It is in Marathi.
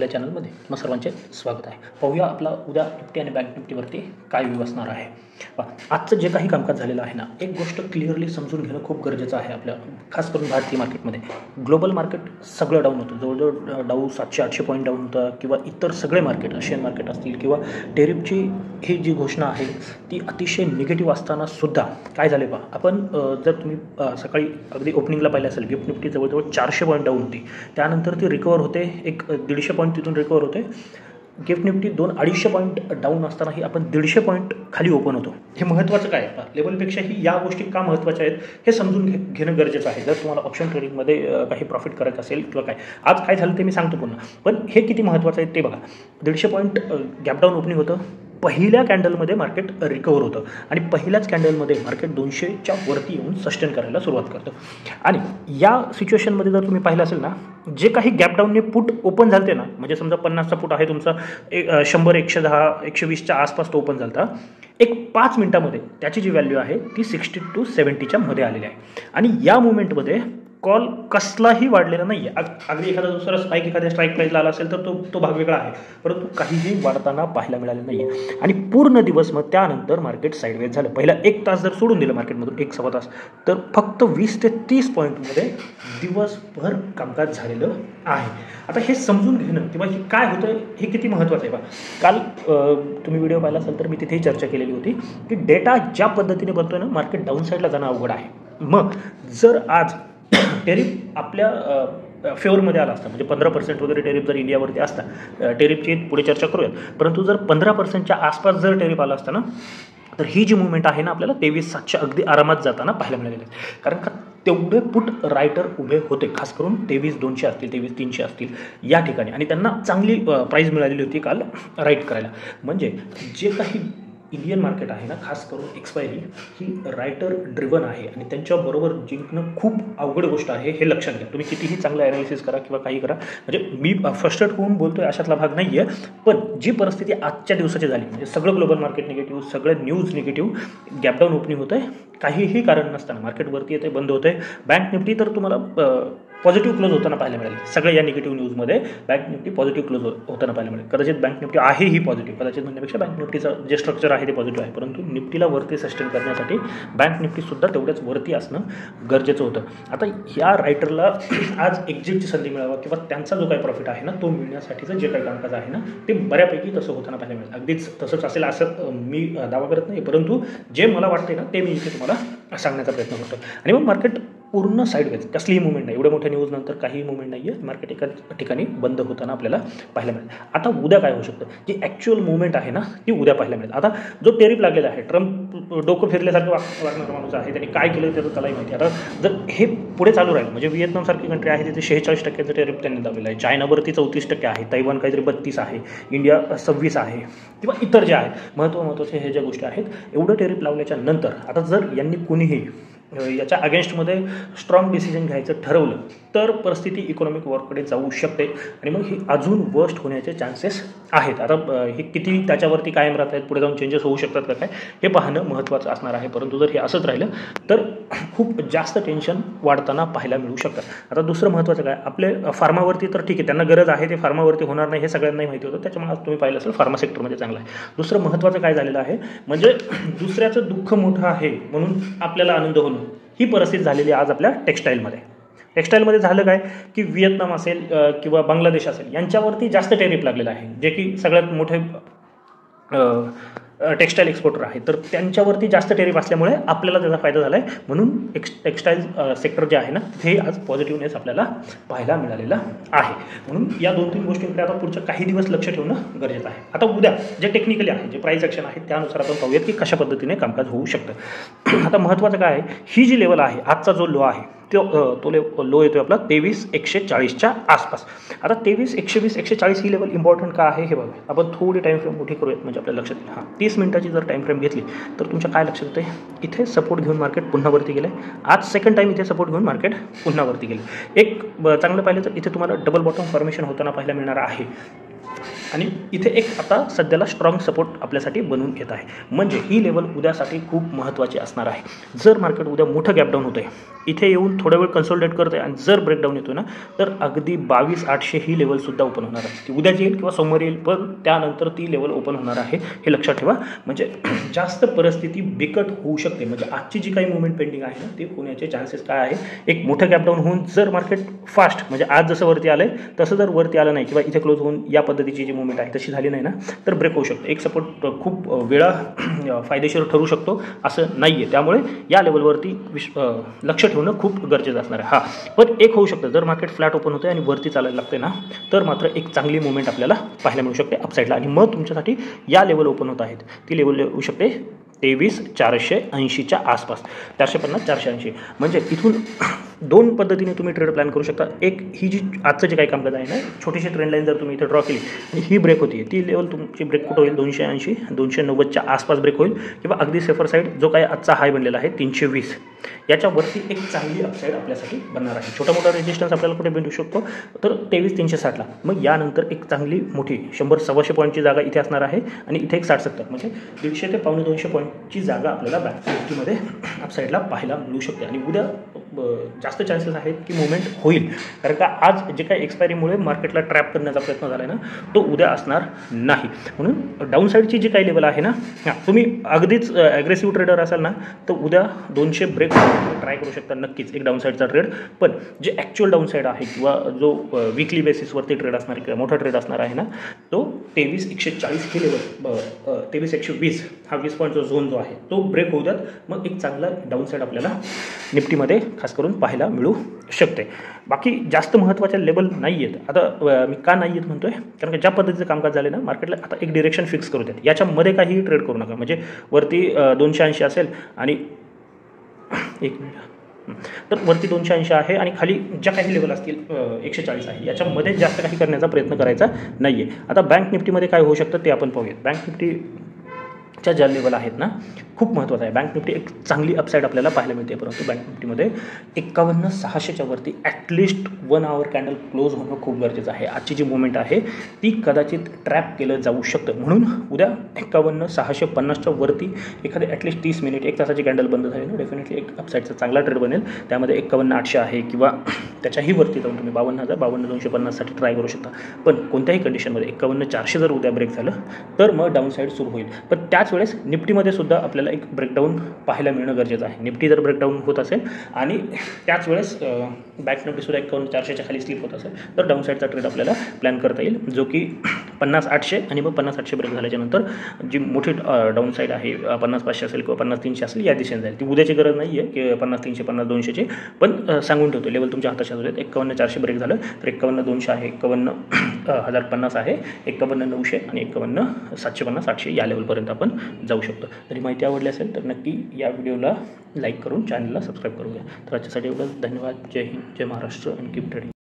आपल्या चॅनलमध्ये मग सर्वांचे स्वागत आहे. पाहूया आपला उद्या निफ्टी आणि बँक निफ्टीवरती काय व्ह्यू असणार आहे. आजचं जे काही कामकाज झालेलं आहे ना, एक गोष्ट क्लिअरली समजून घेणं खूप गरजेचं आहे आपल्या, खास करून भारतीय मार्केटमध्ये. ग्लोबल मार्केट सगळं डाऊन होतं, जवळजवळ डाऊ 700-800 पॉईंट डाऊन होतं, किंवा इतर सगळे मार्केट, एशियन मार्केट असतील, किंवा टेरिफची ही जी घोषणा आहे ती अतिशय निगेटिव्ह असताना सुद्धा काय झाले पहा आपण, जर तुम्ही सकाळी अगदी ओपनिंगला पाहिलं असेल, गिफ्ट निफ्टी जवळजवळ 400 पॉईंट डाऊन होती, त्यानंतर ती रिकवर होते, एक 150 पॉईंट तिथून रिकवर होते. गिफ्ट निफ्टी 200-250 पॉईंट डाऊन असतानाही आपण 150 पॉईंट खाली ओपन होतो. हे महत्त्वाचं काय आहे, लेवलपेक्षाही या गोष्टी का महत्त्वाच्या आहेत हे समजून घेणं गरजेचं आहे. जर तुम्हाला ऑप्शन ट्रेडिंगमध्ये काही प्रॉफिट करायचं असेल किंवा काय, आज काय झालं ते मी सांगतो पुन्हा, पण हे किती महत्त्वाचं आहे ते बघा. 150 पॉईंट गॅप डाऊन ओपनिंग होतं, पहिल्या कॅन्डलमध्ये मार्केट रिकवर होतं आणि पहिल्याच कॅन्डलमध्ये मार्केट 200च्या वरती येऊन सस्टेन करायला सुरुवात करतं. आणि या सिच्युएशनमध्ये जर तुम्ही पाहिलं असेल ना, जे काही गॅप डाऊनने पुट ओपन झालते ना, म्हणजे समजा 50चा पुट आहे तुमचा, 100, 110, 120च्या आसपास तो ओपन झालता, एक 5 मिनिटामध्ये त्याची जी व्हॅल्यू आहे ती 60 to 70च्या मध्ये आलेली आहे. आणि या मुवमेंटमध्ये कॉल कसलाही वाढलेला नाही आहे. अगदी एखादा दुसरा स्पाईक एखाद्या स्ट्राईक प्राईजला आला असेल तर तो भाग वेगळा आहे, परंतु काहीही वाढताना पाहायला मिळाले नाही आहे. आणि पूर्ण दिवस मग त्यानंतर मार्केट साईडवेज झालं. पहिला 1 तास जर सोडून दिलं मार्केटमधून, 1-1.25 तास, तर फक्त 20 ते 30 पॉईंटमध्ये दिवसभर कामकाज झालेलं आहे. आता हे समजून घेणं किंवा हे काय होतं हे किती महत्त्वाचं आहे. काल तुम्ही व्हिडिओ पाहिला असेल तर मी तिथेही चर्चा केलेली होती की डेटा ज्या पद्धतीने बनतोय ना, मार्केट डाऊन साईडला जाणं अवघड आहे. मग जर आज टेरिफ आपल्या फेवरमध्ये आला असता, म्हणजे 15% वगैरे टेरिफ जर इंडियावरती असता, टेरिफची पुढे चर्चा करूयात, परंतु जर 15%च्या आसपास जर टेरिफ आला असता ना, तर ही जी मुवमेंट आहे ना आपल्याला 23,700 अगदी आरामात जाताना पाहायला मिळालेली आहे. कारण का तेवढे पुट रायटर उभे होते, खास करून 23,200 असतील, 23,300 असतील या ठिकाणी, आणि त्यांना चांगली प्राईज मिळालेली होती काल राईट करायला. म्हणजे जे काही इंडियन मार्केट आहे ना, खास करून एक्सपायरी ही रायटर ड्रिवन आहे आणि त्यांच्याबरोबर जिंकणं खूप अवघड गोष्ट आहे, हे लक्षात घ्या. तुम्ही कितीही चांगलं ॲनालिसिस करा किंवा काही करा, म्हणजे मी फ्रस्ट्रेट होऊन बोलतोय अशातला भाग नाही आहे, पण जी परिस्थिती आजच्या दिवसाची झाली, म्हणजे सगळं ग्लोबल मार्केट निगेटिव्ह, सगळं न्यूज निगेटिव्ह, गॅपडाऊन ओपनिंग होतं आहे, काहीही कारण नसताना मार्केटवरती येते, बंद होतं आहे. बँक निफ्टी तर तुम्हाला पॉझिटिव्ह क्लोज होताना पाहायला मिळाली. सगळ्या या निगेटिव्ह न्यूजमध्ये बँक निफ्टी पॉझिटिव्ह क्लोज होताना पाहायला मिळेल. कदाचित बँक निफ्टी आहे ही पॉझिटिव्ह, कदाचित म्हणण्यापेक्षा बँक निफ्टीचं जे स्ट्रक्चर आहे ते पॉझिटिव्ह आहे, परंतु निफ्टीला वरती सस्टेन करण्यासाठी बँक निफ्टीसुद्धा तेवढ्याच वरती असणं गरजेचं होतं. आता या रायटरला आज एक्झिटची संधी मिळावा किंवा त्यांचा जो काही प्रॉफिट आहे ना तो मिळण्यासाठीचं जे काही कामकाज आहे ना ते बऱ्यापैकी तसं होताना पाहायला मिळेल. अगदीच तसंच असेल असं मी दावा करत नाही, परंतु जे मला वाटते ना ते मी इथे तुम्हाला सांगण्याचा प्रयत्न करतो. आणि मग मार्केट पूर्ण साईडवेज, कसलीही मुवमेंट नाही, एवढ्या मोठ्या न्यूजनंतर काहीही मुवमेंट नाही आहे, मार्केट एका ठिकाणी बंद होताना आपल्याला पाहायला मिळेल. आता उद्या काय होऊ शकतं, जी ॲक्च्युअल मुवमेंट आहे ना ती उद्या पाहायला मिळेल. आता जो टेरिफ लागलेला आहे, ट्रम्प डोकं फिरल्यासारखं वागणारा माणूस आहे, त्यांनी काय केलं त्याचं त्यालाही माहिती. आता जर हे पुढे चालू राहिलं, म्हणजे व्हिएतनामसारखी कंट्री आहे तिथे 46% टेरिफ त्यांनी लावलेलं आहे, चायनावरती 34% आहे, तैवान काहीतरी 32 आहे, इंडिया 26 आहे, किंवा इतर जे आहेत महत्त्वाचे हे ज्या गोष्टी आहेत, एवढं टेरिफ लावल्याच्या नंतर आता जर यांनी कुणीही याच्या अगेन्स्टमध्ये स्ट्रॉंग डिसिजन घ्यायचं ठरवलं तर परिस्थिती इकॉनॉमिक वॉरकडे जाऊ शकते आणि मग ही अजून वर्स्ट होण्याचे चान्सेस आहेत. आता हे किती त्याच्यावरती कायम राहत आहेत, पुढे जाऊन चेंजेस होऊ शकतात का काय हे पाहणं महत्त्वाचं असणार आहे. परंतु जर हे असंच राहिलं तर खूप जास्त टेन्शन वाढताना पाहायला मिळू शकतात. आता दुसरं महत्त्वाचं काय, आपले फार्मावरती तर ठीक आहे, त्यांना गरज आहे, ते फार्मावरती होणार नाही हे सगळ्यांनाही माहिती होतं, त्याच्यामुळे आज तुम्ही पाहिलं असेल फार्मा सेक्टरमध्ये चांगलं आहे. दुसरं महत्त्वाचं काय झालेलं आहे, म्हणजे दुसऱ्याचं दुःख मोठं आहे म्हणून आपल्याला आनंद होणं, ही परिस्थिती झालेली आज आपल्या टेक्स्टाईलमध्ये झालं काय की व्हिएतनाम असेल किंवा बांगलादेश असेल यांच्यावरती जास्त टेरिफ लागलेलं आहे, जे की सगळ्यात मोठे टेक्स्टाईल एक्सपोर्टर आहे, तर त्यांच्यावरती जास्त टेरिफ असल्यामुळे आपल्याला त्याचा फायदा झाला आहे. म्हणून टेक्स्टाईल सेक्टर जे आहे ना ते आज पॉझिटिव्हनेस आपल्याला पाहायला मिळालेला आहे. म्हणून या 2-3 गोष्टींकडे आता पुढच्या काही दिवस लक्ष ठेवणं गरजेचं आहे. आता उद्या जे टेक्निकली आहे, जे प्राईस ॲक्शन आहे त्यानुसार आपण पाहूयात की कशा पद्धतीने कामकाज होऊ शकतं. आता महत्त्वाचं काय आहे, ही जी लेवल आहे, आजचा जो लो आहे तो लो येतो आपला 23,140च्या आसपास. आता 23,120-140 ही लेवल इम्पॉर्टंट का आहे हे बघा. आपण थोडी टाईम फ्रेम मोठी करूयात म्हणजे आपल्याला लक्षात येईल. 30 मिनिटाची जर टाईम फ्रेम घेतली तर तुमच्या काय लक्षात येते, इथे सपोर्ट घेऊन मार्केट पुन्हा वरती गेलं आहे. आज सेकंड टाईम इथे सपोर्ट घेऊन मार्केट पुन्हा वरती गेले. एक चांगलं पाहिलं तर इथे तुम्हाला डबल बॉटम फॉर्मेशन होताना पाहायला मिळणार आहे. आणि इथे एक आता सध्याला स्ट्रॉंग सपोर्ट आपल्यासाठी बनवून येत आहे. म्हणजे ही लेवल उद्यासाठी खूप महत्त्वाची असणार आहे. जर मार्केट उद्या मोठं गॅपडाऊन होतं आहे, इथे येऊन थोडा वेळ कन्सोलिडेट करते आणि जर ब्रेकडाऊन येतो ना, तर अगदी 22,800 ही लेवलसुद्धा ओपन होणार आहे. ती उद्या येईल किंवा सोमवारी येईल, पण त्यानंतर ती लेवल ओपन होणार आहे, हे लक्षात ठेवा. म्हणजे जास्त परिस्थिती बिकट होऊ शकते. म्हणजे आजची जी काही मुवमेंट पेंडिंग आहे ना, ते होण्याचे चान्सेस काय आहे, एक मोठं गॅपडाऊन होऊन जर मार्केट फास्ट म्हणजे आज जसं वरती आलं आहे तसं जर वरती आलं नाही किंवा इथे क्लोज होऊन या पद्धतीची जी मुवमेंट आहे तशी झाली नाही ना, तर ब्रेक होऊ शकतो. एक सपोर्ट खूप वेळा फायदेशीर ठरू शकतो असं नाही आहे. त्यामुळे या लेवलवरती लक्ष ठेवणं खूप गरजेचं असणार आहे. पण एक होऊ शकतं, जर मार्केट फ्लॅट ओपन होतं आणि वरती चालायला लागते ना, तर मात्र एक चांगली मुवमेंट आपल्याला पाहायला मिळू शकते अपसाईडला. आणि मग तुमच्यासाठी या लेवल ओपन होत आहेत, ती लेवल येऊ शकते 23,480च्या आसपास, 450 480. म्हणजे इथून दोन पद्धतीने तुम्ही ट्रेड प्लॅन करू शकता. एक ही जी आजचं जे काही कामकाज आहे ना, छोटीशी ट्रेंड लाईन जर तुम्ही इथे ड्रॉ केली आणि ही ब्रेक होती, ती लेवल तुमची ब्रेक कुठं होईल, 280 290च्या आसपास ब्रेक होईल. किंवा अगदी सेफर साईड जो काही आजचा हाय बनलेला आहे 320, याच्यावरती एक चांगली अपसाईड आपल्यासाठी बनणार आहे. छोटा मोठा रेजिस्टन्स आपल्याला कुठे भेटू शकतो, तर 23,360ला. मग यानंतर एक चांगली मोठी 100-125 पॉईंटची जागा इथे असणार आहे आणि इथे एक 60-70 म्हणजे 150 ते 150-200 पॉईंटची जागा आपल्याला बँक निफ्टीमध्ये अपसाईडला पाहायला मिळू शकते. आणि उद्या जास्त चान्सेस आहेत की मुवमेंट होईल, कारण का आज जे काही एक्सपायरीमुळे मार्केटला ट्रॅप करण्याचा प्रयत्न झाला आहे ना, तो उद्या असणार नाही. म्हणून डाऊन साईडची जी काही लेवल आहे ना, तुम्ही अगदीच ॲग्रेसिव्ह ट्रेडर असाल ना, तर उद्या 200 ब्रेक ट्राय करू शकता नक्कीच एक डाऊन साईडचा ट्रेड. पण जे ॲक्च्युअल डाऊन साईड आहे किंवा जो वीकली बेसिसवरती ट्रेड असणार किंवा मोठा ट्रेड असणार आहे ना, तो 23,140 ही लेवल 23,120 हा 20 पॉईंटचा झोन जो आहे तो ब्रेक होऊ द्यात. मग एक चांगला डाऊन साईड आपल्याला निफ्टीमध्ये खास करून पाहायला मिळू शकते. बाकी जास्त महत्त्वाच्या लेवल नाही आहेत. आता मी का नाही आहेत म्हणतो आहे, कारण की ज्या पद्धतीचं कामकाज झाले ना, मार्केटला आता एक डिरेक्शन फिक्स करू द्यात. याच्यामध्ये काहीही ट्रेड करू नका. म्हणजे वरती 280 असेल आणि एक मिनिट, तर वरती 280 आहे आणि खाली ज्या काही लेवल असतील 140 आहे, याच्यामध्ये जास्त काही करण्याचा प्रयत्न करायचा नाही आहे. आता बँक निफ्टीमध्ये काय होऊ शकतं ते आपण पाहूयात. बँक निफ्टीच्या ज्या लेवल आहेत ना, खूप महत्त्वाचं आहे. बँक निफ्टी एक चांगली अपसाईड आपल्याला पाहायला मिळते, परंतु बँक निफ्टीमध्ये 51,600च्या वरती ॲटलिस्ट 1 आवर कॅन्डल क्लोज होणं खूप गरजेचं आहे. आजची जी मुवमेंट आहे ती कदाचित ट्रॅप केलं जाऊ शकतं. म्हणून उद्या 51,650च्या वरती एखादे ॲटलिस्ट 30 मिनिट 1 तासाची कॅन्डल बंद झाली ना, डेफिनेटली एक अपसाईडचा चांगला ट्रेड बनेल. त्यामध्ये 51,800 आहे किंवा त्याच्याही वरती जाऊन तुम्ही 52,000 52,250साठी ट्राय करू शकता. पण कोणत्याही कंडिशनमध्ये 51,400 जर उद्या ब्रेक झालं तर मग डाऊन साईड सुरू होईल. पण त्याच वेळेस निफ्टीमध्ये सुद्धा आपल्याला एक ब्रेकडाऊन पाहायला मिळणं गरजेचं आहे. निफ्टी जर ब्रेकडाऊन होत असेल आणि त्याच वेळेस बँक निफ्टीसुद्धा 51,400च्या खाली स्लिप होत असेल, तर डाऊन साईडचा ट्रेड आपल्याला प्लॅन करता येईल, जो की 50,800 आणि मग 50,800 ब्रेक झाल्याच्यानंतर जी मोठी डाऊन साईड आहे 50,500 असेल किंवा 50,300 असेल, या दिशेने जाईल. ती उद्याची गरज नाही आहे की 50,300 50,200ची, पण सांगून ठेवतो लेवल तुमच्या हाताच्या होते. 51,400 ब्रेक झालं तर 51,200 आहे, 51,050 आहे, 51,900 आणि 51,750 800 या लेवलपर्यंत आपण जाऊ शकतो. तरी माहिती आवडली असेल तर नक्की या व्हिडिओला लाईक करून चॅनलला सबस्क्राईब करून घ्या. तर आजच्यासाठी एवढंच. धन्यवाद. जय हिंद, जय महाराष्ट्र आणि कीप ट्रेडिंग.